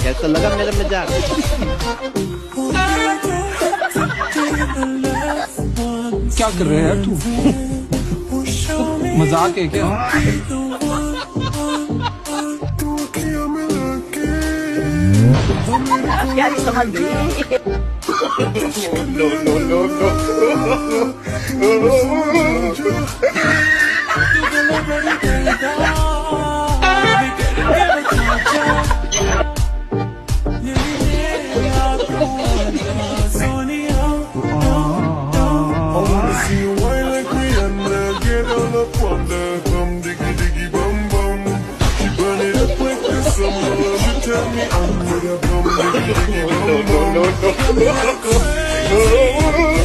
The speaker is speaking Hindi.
कैसा लगा मेरा मजाक? क्या कर रहे हैं तू? मजाक है क्या? क्या समझ गई? Tell me I'm with a bum, diggy, diggy, bum, bum.